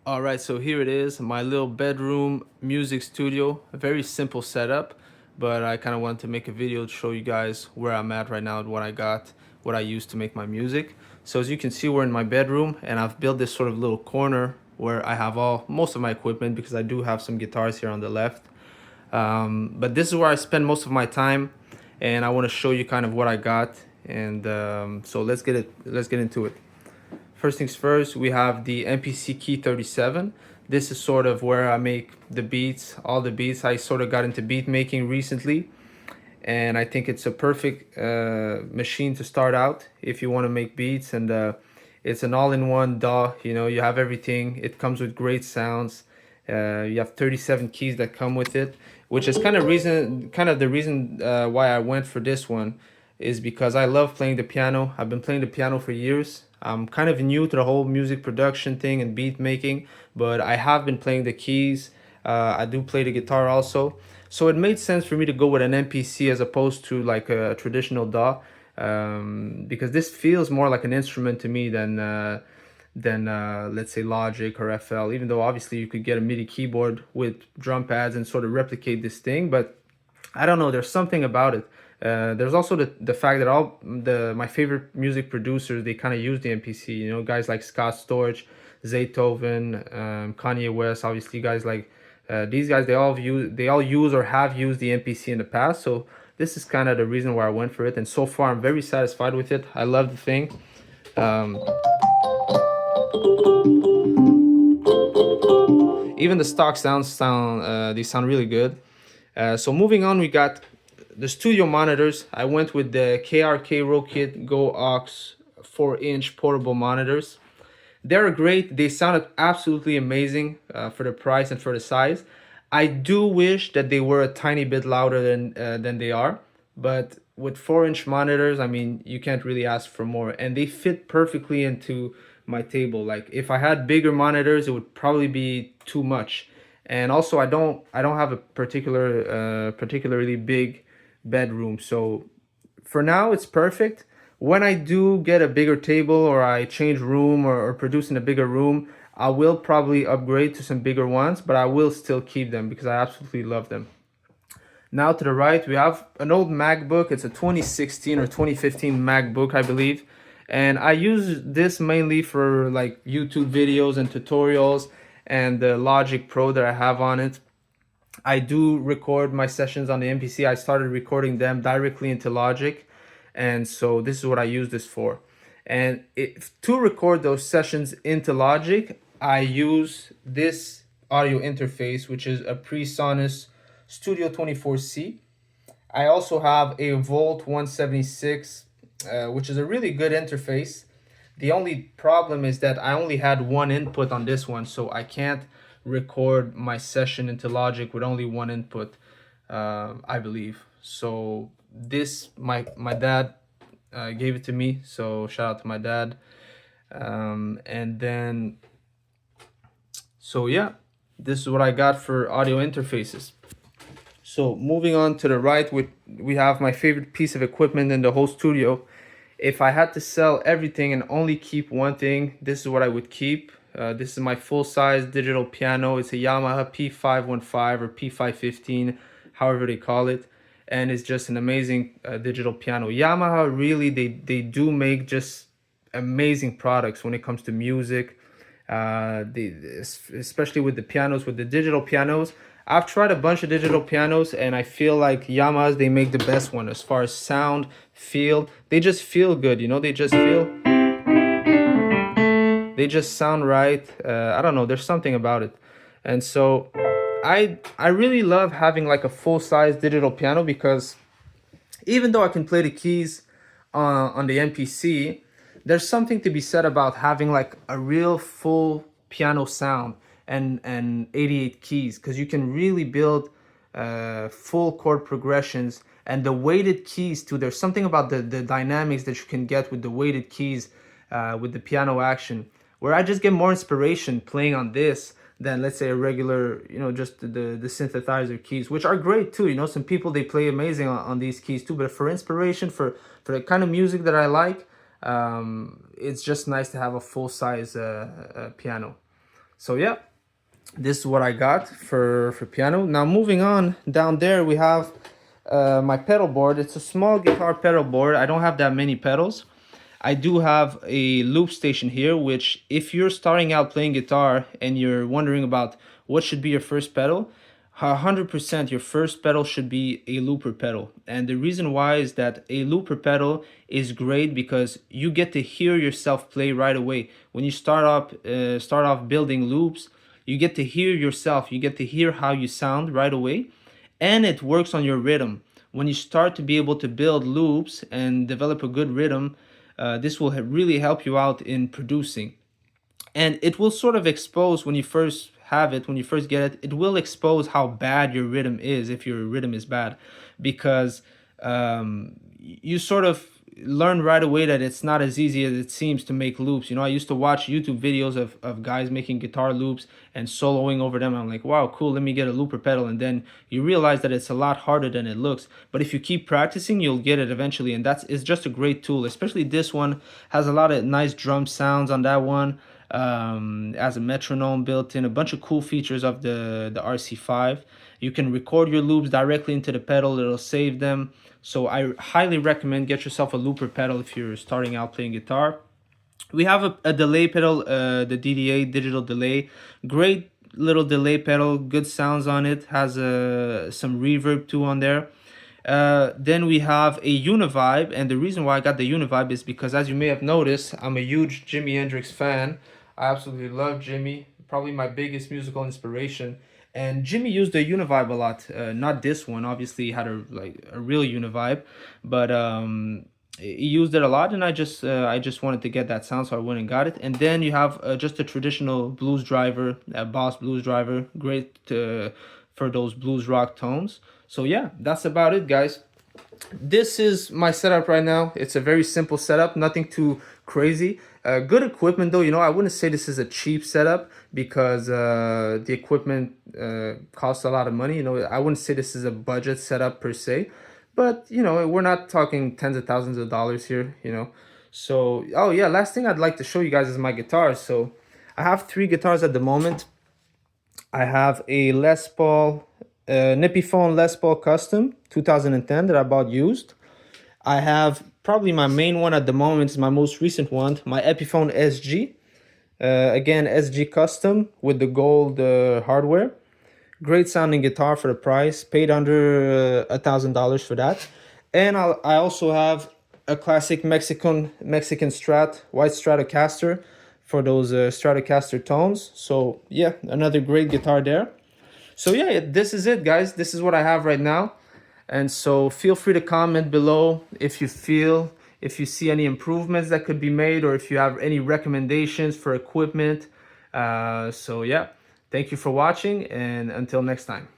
All right, so here it is, my little bedroom music studio. A very simple setup, but I kind of wanted to make a video to show you guys where I'm at right now and what I got, what I use to make my music. So as you can see, we're in my bedroom, and I've built this sort of little corner where I have most of my equipment because I do have some guitars here on the left. But this is where I spend most of my time, and I want to show you kind of what I got. And so let's get into it. First things first, we have the MPC Key 37. This is sort of where I make the beats, all the beats. I sort of got into beat making recently, and I think it's a perfect machine to start out if you want to make beats. And it's an all-in-one DAW. You know, you have everything. It comes with great sounds. You have 37 keys that come with it, which is kind of the reason why I went for this one, is because I love playing the piano. I've been playing the piano for years. I'm kind of new to the whole music production thing and beat making, but I have been playing the keys. I do play the guitar also. So it made sense for me to go with an MPC as opposed to like a traditional DAW, because this feels more like an instrument to me than let's say Logic or FL. Even though obviously you could get a MIDI keyboard with drum pads and sort of replicate this thing, but I don't know. There's something about it. There's also the fact that all the my favorite music producers, they kind of use the MPC. You know, guys like Scott Storch, Zaytoven, Kanye West. Obviously, guys like these guys, they all use or have used the MPC in the past. So this is kind of the reason why I went for it. And so far, I'm very satisfied with it. I love the thing. Um, Even the stock they sound really good. So moving on, we got the studio monitors. I went with the KRK Rokit Go Aux 4-inch portable monitors. They're great. They sounded absolutely amazing for the price and for the size. I do wish that they were a tiny bit louder than they are, but with 4-inch monitors, I mean, you can't really ask for more, and they fit perfectly into my table. Like if I had bigger monitors, it would probably be too much. And also, I don't have a particularly big bedroom, so for now it's perfect. When I do get a bigger table or I change room or produce in a bigger room, I will probably upgrade to some bigger ones, but I will still keep them because I absolutely love them. Now to the right, we have an old MacBook. It's a 2016 or 2015 MacBook, I believe. And I use this mainly for like YouTube videos and tutorials and the Logic Pro that I have on it. I do record my sessions on the MPC. I started recording them directly into Logic, and so this is what I use this for. And to record those sessions into Logic, I use this audio interface, which is a PreSonus Studio 24C. I also have a Volt 176, which is a really good interface. The only problem is that I only had one input on this one, so I can't record my session into Logic with only one input, I believe. So this, my dad gave it to me, so shout out to my dad. And then, so yeah, this is what I got for audio interfaces. So moving on to the right, we have my favorite piece of equipment in the whole studio. If I had to sell everything and only keep one thing, this is what I would keep. This is my full-size digital piano. It's a Yamaha P515 or P515, however they call it. And it's just an amazing digital piano. Yamaha, really, they do make just amazing products when it comes to music. Especially with the pianos, with the digital pianos. I've tried a bunch of digital pianos, and I feel like Yamahas, they make the best one as far as sound, feel. They just feel good, you know. They just sound right. I don't know. There's something about it, and so I really love having like a full size digital piano because even though I can play the keys on the MPC, there's something to be said about having like a real full piano sound and 88 keys, because you can really build full chord progressions, and the weighted keys too. There's something about the dynamics that you can get with the weighted keys with the piano action, where I just get more inspiration playing on this than, let's say, a regular, you know, just the synthesizer keys, which are great too. You know, some people, they play amazing on these keys too, but for inspiration, for the kind of music that I like, it's just nice to have a full size piano. So yeah, this is what I got for piano. Now moving on, down there we have my pedal board. It's a small guitar pedal board. I don't have that many pedals. I do have a loop station here, which if you're starting out playing guitar and you're wondering about what should be your first pedal, 100% your first pedal should be a looper pedal. And the reason why is that a looper pedal is great because you get to hear yourself play right away. When you start off building loops, you get to hear yourself, you get to hear how you sound right away, and it works on your rhythm. When you start to be able to build loops and develop a good rhythm, this will really help you out in producing. And it will sort of expose when you first have it, when you first get it, it will expose how bad your rhythm is if your rhythm is bad, because you sort of learn right away that it's not as easy as it seems to make loops. You know, I used to watch YouTube videos of guys making guitar loops and soloing over them. I'm like, wow, cool, let me get a looper pedal. And then you realize that it's a lot harder than it looks. But if you keep practicing, you'll get it eventually. And it's just a great tool. Especially this one has a lot of nice drum sounds on that one. As a metronome built in, a bunch of cool features of the RC5. You can record your loops directly into the pedal, it'll save them. So I highly recommend get yourself a looper pedal if you're starting out playing guitar. We have a delay pedal, the DDA, digital delay. Great little delay pedal, good sounds on it, has some reverb too on there. Then we have a Univibe, and the reason why I got the Univibe is because, as you may have noticed, I'm a huge Jimi Hendrix fan. I absolutely love Jimi, probably my biggest musical inspiration. And Jimi used the Univibe a lot. Not this one, obviously he had a real Univibe, but he used it a lot, and I just wanted to get that sound, so I went and got it. And then you have just a traditional blues driver, a Boss blues driver, great for those blues rock tones. So yeah, that's about it, guys. This is my setup right now. It's a very simple setup, nothing too crazy. Good equipment though. You know, I wouldn't say this is a cheap setup because the equipment costs a lot of money. You know, I wouldn't say this is a budget setup per se, but you know, we're not talking tens of thousands of dollars here, you know. So oh yeah, last thing I'd like to show you guys is my guitars. So I have 3 guitars at the moment. I have a Les Paul, Epiphone Les Paul Custom 2010 that I bought used. I have probably my main one at the moment is my most recent one, my Epiphone SG. Again, SG Custom with the gold hardware. Great sounding guitar for the price. Paid under $1,000 for that. And I also have a classic Mexican Strat, white Stratocaster for those Stratocaster tones. So yeah, another great guitar there. So yeah, this is it, guys. This is what I have right now. And so feel free to comment below if you see any improvements that could be made, or if you have any recommendations for equipment. So yeah, thank you for watching, and until next time.